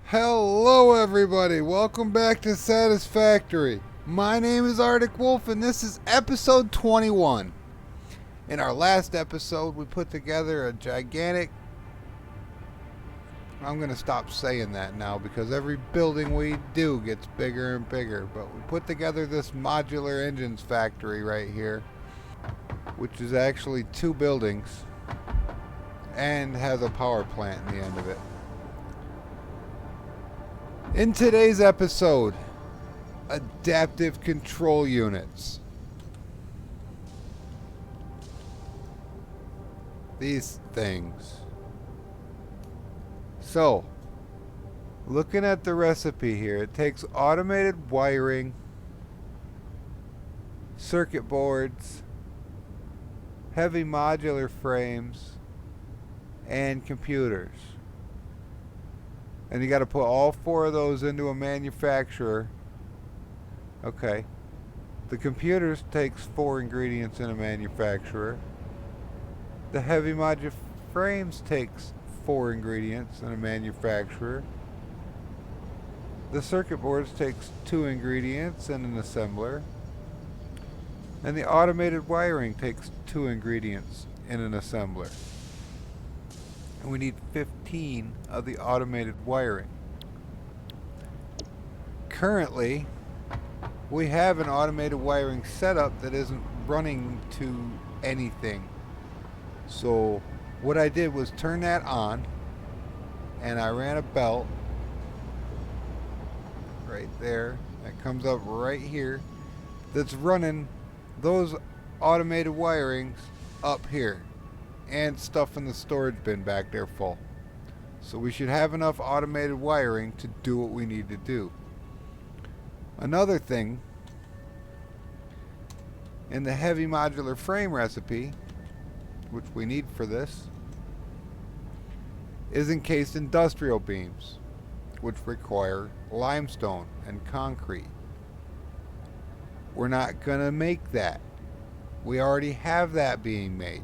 Hello everybody, welcome back to Satisfactory. My name is Arctic Wolf and this is episode 21. In our last episode we put together a gigantic... I'm going to stop saying that now because every building we do gets bigger and bigger. But we put together this modular engines factory right here, which is actually 2 buildings and has a power plant in the end of it. In today's episode, adaptive control units. These things. So, looking at the recipe here, it takes automated wiring, circuit boards, heavy modular frames, and computers. And you got to put all 4 of those into a manufacturer. Okay. The computers takes 4 ingredients in a manufacturer. The heavy modular frames takes 4 ingredients in a manufacturer. The circuit boards takes 2 ingredients in an assembler. And the automated wiring takes 2 ingredients in an assembler. And we need 15 of the automated wiring. Currently, we have an automated wiring setup that isn't running to anything. So what I did was turn that on, and I ran a belt right there that comes up right here that's running those automated wirings up here. And stuff in the storage bin back there full. So we should have enough automated wiring to do what we need to do. Another thing, in the heavy modular frame recipe, which we need for this, is encased industrial beams, which require limestone and concrete. We're not going to make that. We already have that being made.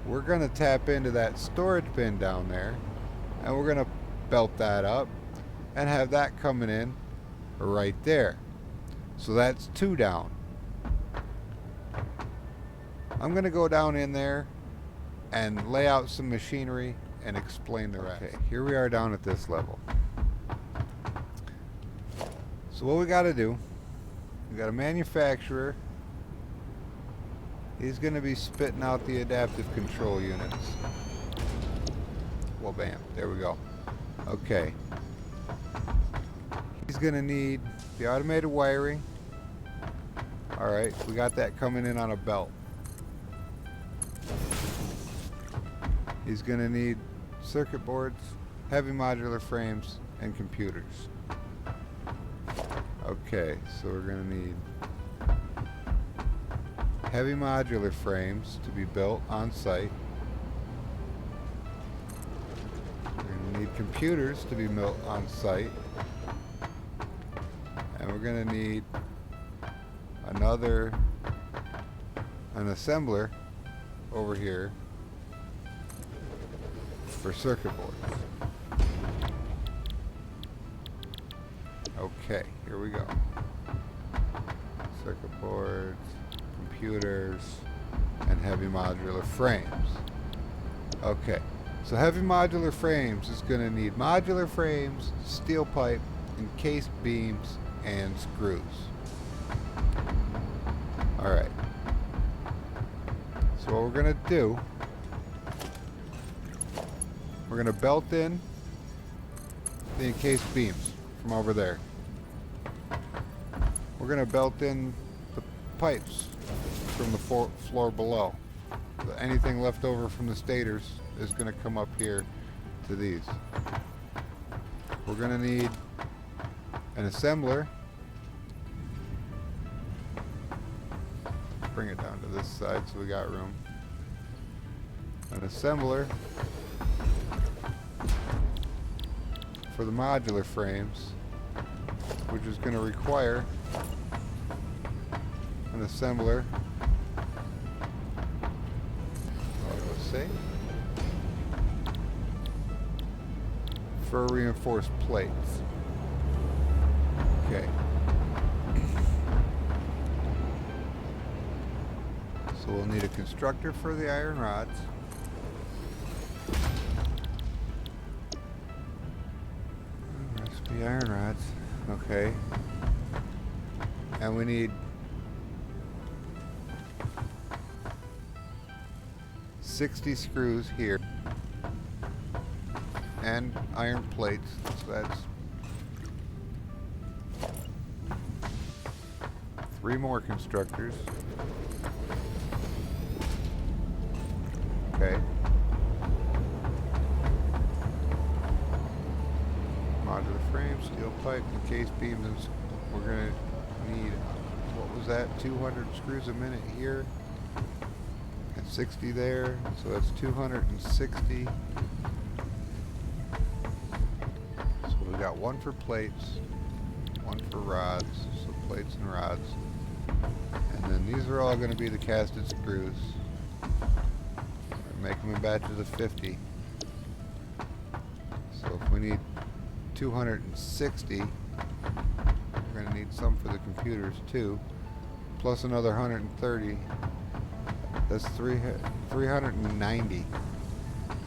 We're going to tap into that storage bin down there, and we're going to belt that up and have that coming in right there. So that's 2 down. I'm going to go down in there and lay out some machinery and explain the rest. Okay, here we are down at this level. So what we got to do, we got a manufacturer. He's going to be spitting out the adaptive control units. Well, bam. There we go. Okay. He's going to need the automated wiring. Alright, we got that coming in on a belt. He's going to need circuit boards, heavy modular frames, and computers. Okay, so we're going to need heavy modular frames to be built on site. We're going to need computers to be built on site. And we're going to need an assembler over here for circuit boards. Okay, here we go. Circuit boards, computers, and heavy modular frames. Okay, so heavy modular frames is going to need modular frames, steel pipe, encased beams, and screws. Alright, so what we're going to do, we're going to belt in the encased beams from over there. We're going to belt in the pipes from the floor below. Anything left over from the stators is going to come up here to these. We're going to need an assembler. Bring it down to this side so we got room. An assembler for the modular frames, which is going to require an assembler say? For reinforced plates. Okay. So we'll need a constructor for the iron rods. Recipe iron rods. Okay. And we need 60 screws here. And iron plates. So that's 3 more constructors. Okay. Modular frame, steel pipe, and case beams. And we're gonna need, what was that? 200 screws a minute here, and 60 there. So that's 260. So we got 1 for plates, 1 for rods. So plates and rods. And then these are all going to be the casted screws. Make them in batches of 50. So if we need 260, we're going to need some for the computers too, plus another 130. That's 390.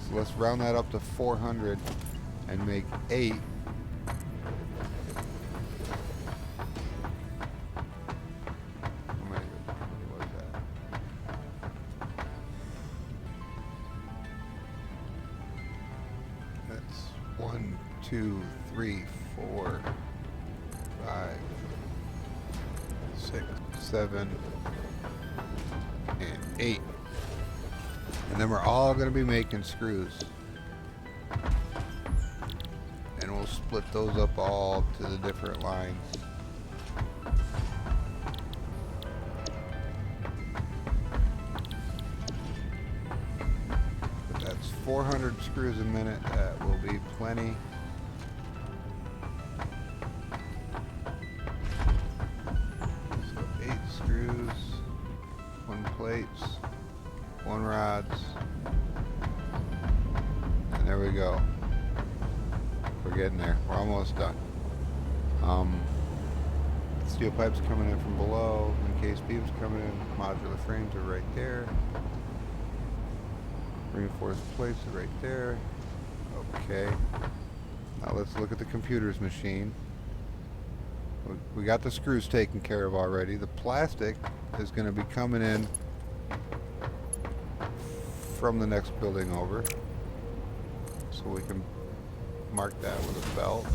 So let's round that up to 400 and make 8. That's 1, 2, 3, 4, 5, 6, 7, and 8. And then we're all going to be making screws. And we'll split those up all to the different lines. But that's 400 screws a minute. That will be plenty. So 8 screws, 1 plates, 1 rods, and there we go. We're getting there. We're almost done. Steel pipes coming in from below, encased beams coming in, modular frames are right there. Reinforced plates are right there. Okay. Now let's look at the computer's machine. We got the screws taken care of already. The plastic is going to be coming in from the next building over. So we can mark that with a belt.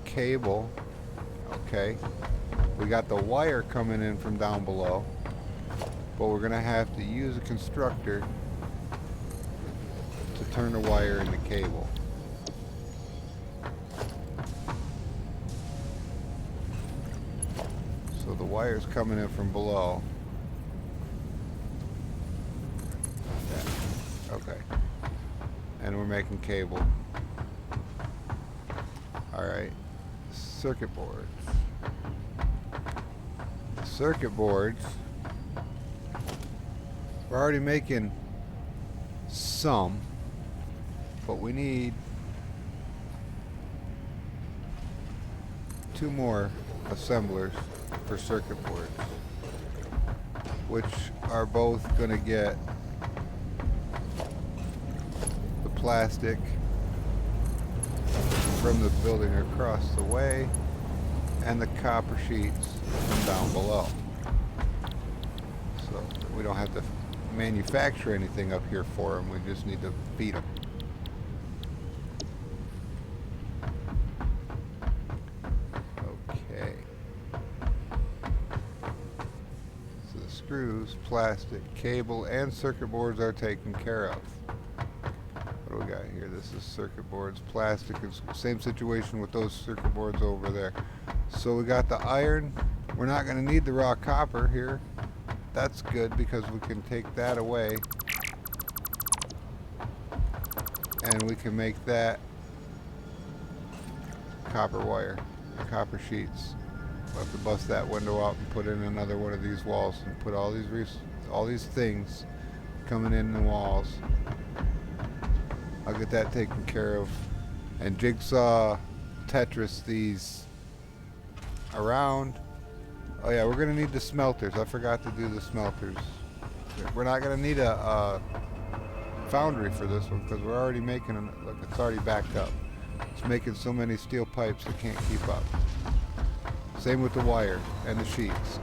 Cable. Okay. We got the wire coming in from down below. But we're going to have to use a constructor to turn the wire into cable. So the wire's coming in from below. Yeah. Okay. And we're making cable. Alright. Circuit boards. Circuit boards. We're already making some, but we need 2 more assemblers for circuit boards, which are both going to get the plastic from the building across the way and the copper sheets from down below. So we don't have to manufacture anything up here for them, we just need to feed them. Okay. So the screws, plastic, cable, and circuit boards are taken care of. What do we got here? This is circuit boards, plastic, it's the same situation with those circuit boards over there. So we got the iron. We're not going to need the raw copper here. That's good because we can take that away and we can make that copper wire, copper sheets. We'll have to bust that window out and put in another one of these walls and put all these things coming in the walls. I'll get that taken care of. And jigsaw Tetris these around. Oh yeah, we're gonna need the smelters. I forgot to do the smelters. We're not gonna need a foundry for this one because we're already making them. Look, it's already backed up. It's making so many steel pipes it can't keep up. Same with the wire and the sheets.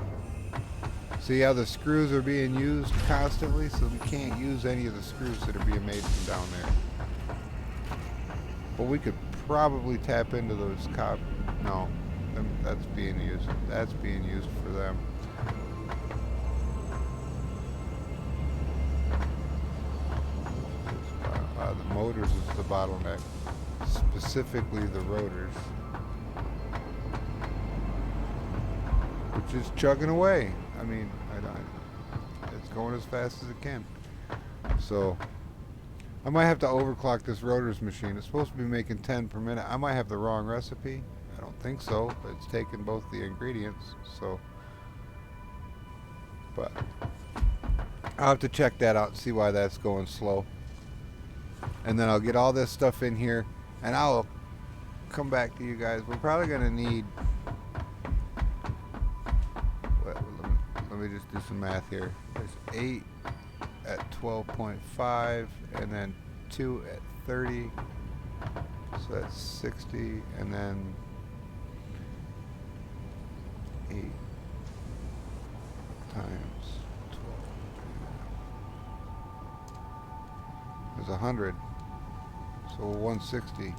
See how the screws are being used constantly, so we can't use any of the screws that are being made from down there. But we could probably tap into those no, that's being used. That's being used for them. The motors is the bottleneck, specifically the rotors, which is chugging away. I mean, it's going as fast as it can. So I might have to overclock this rotors machine. It's supposed to be making 10 per minute. I might have the wrong recipe. I don't think so, but it's taking both the ingredients. So, but I'll have to check that out and see why that's going slow. And then I'll get all this stuff in here and I'll come back to you guys. We're probably going to need, let me just do some math here. There's 8 at 12.5 and then 2 at 30. So that's 60 and then 8 times 12. There's 100. So 160.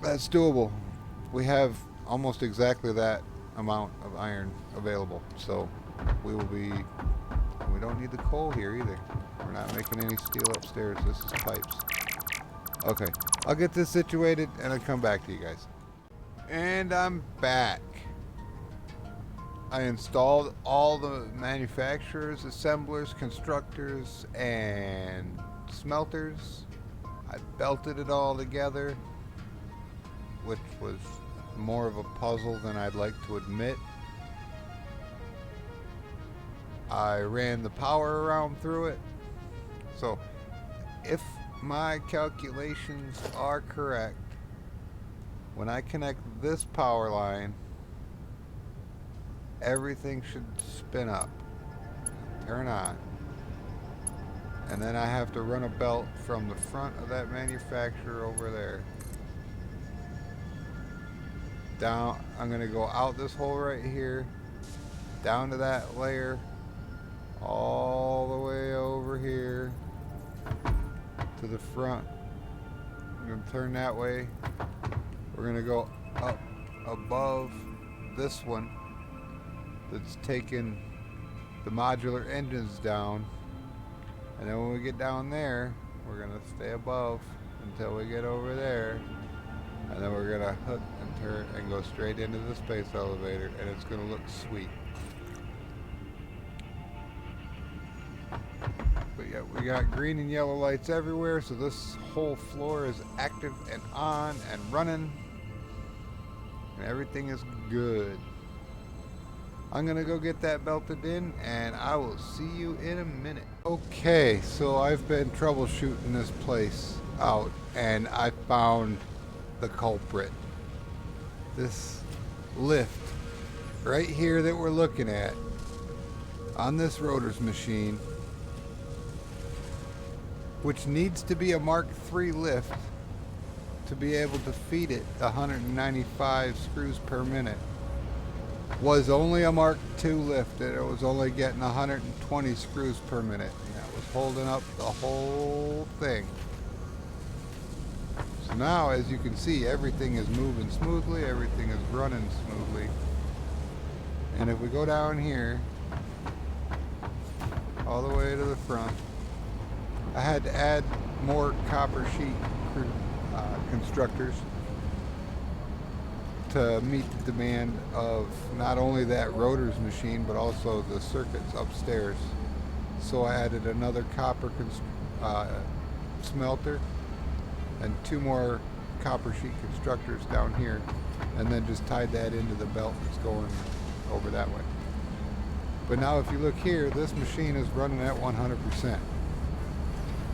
That's doable. We have almost exactly that amount of iron available. So we don't need the coal here either. We're not making any steel upstairs. This is pipes. Okay, I'll get this situated and I'll come back to you guys. And I'm back. I installed all the manufacturers, assemblers, constructors, and smelters. I belted it all together, which was more of a puzzle than I'd like to admit. I ran the power around through it. So if my calculations are correct, when I connect this power line, everything should spin up, turn on. And then I have to run a belt from the front of that manufacturer over there down. I'm going to go out this hole right here, down to that layer, all the way over here to the front. I'm going to turn that way. We're going to go up above this one that's taking the modular engines down. And then when we get down there, we're going to stay above until we get over there. And then we're going to hook and turn and go straight into the space elevator. And it's going to look sweet. But yeah, we got green and yellow lights everywhere. So this whole floor is active and on and running. And everything is good. I'm gonna go get that belted in and I will see you in a minute. Okay, so I've been troubleshooting this place out and I found the culprit. This lift right here that we're looking at on this rotors machine, which needs to be a Mark III lift to be able to feed it 195 screws per minute, was only a Mark II lift, and it was only getting 120 screws per minute, and that was holding up the whole thing. So now, as you can see, everything is moving smoothly, everything is running smoothly. And if we go down here all the way to the front, I had to add more copper sheet constructors to meet the demand of not only that rotors machine but also the circuits upstairs. So I added another copper smelter and 2 more copper sheet constructors down here, and then just tied that into the belt that's going over that way. But now if you look here, this machine is running at 100%,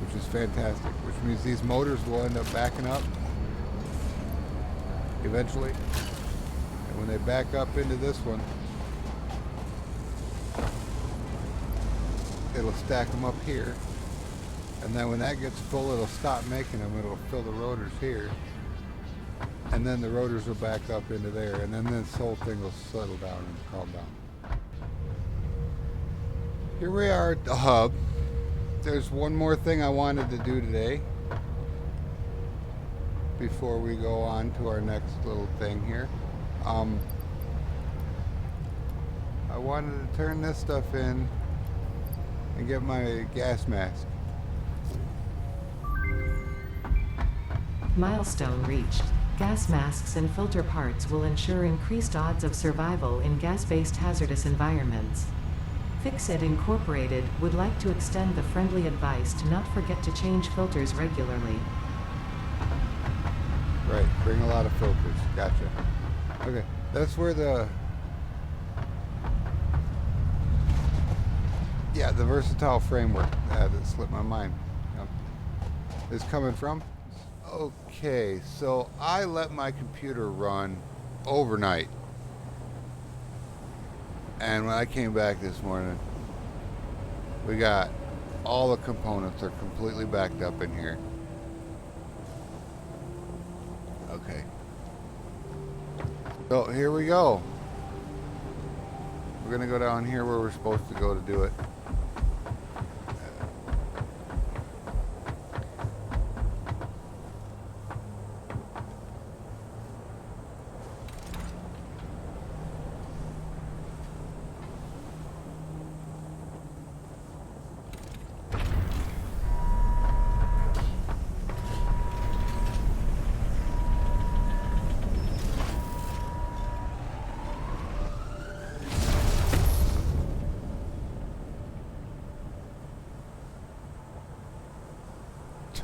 which is fantastic, which means these motors will end up backing up eventually. And when they back up into this one, it'll stack them up here. And then when that gets full, it'll stop making them. It'll fill the rotors here. And then the rotors will back up into there. And then this whole thing will settle down and calm down. Here we are at the hub. There's one more thing I wanted to do today before we go on to our next little thing here. I wanted to turn this stuff in and get my gas mask. Milestone reached. Gas masks and filter parts will ensure increased odds of survival in gas-based hazardous environments. Fix-It Incorporated would like to extend the friendly advice to not forget to change filters regularly. Right, bring a lot of filters. Gotcha. Okay, that's where the versatile framework that slipped my mind is coming from. Okay, so I let my computer run overnight, and when I came back this morning, we got all the components are completely backed up in here. Okay, so here we go. We're gonna go down here where we're supposed to go to do it.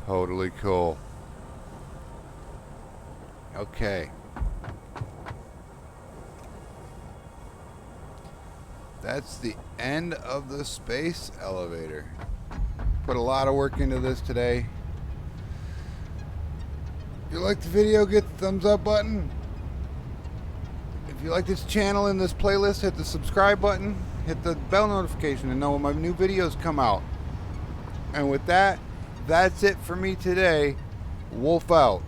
Totally cool. Okay. That's the end of the space elevator. Put a lot of work into this today. If you like the video, get the thumbs up button. If you like this channel and this playlist, hit the subscribe button. Hit the bell notification to know when my new videos come out. And with that, that's it for me today. Wolf out.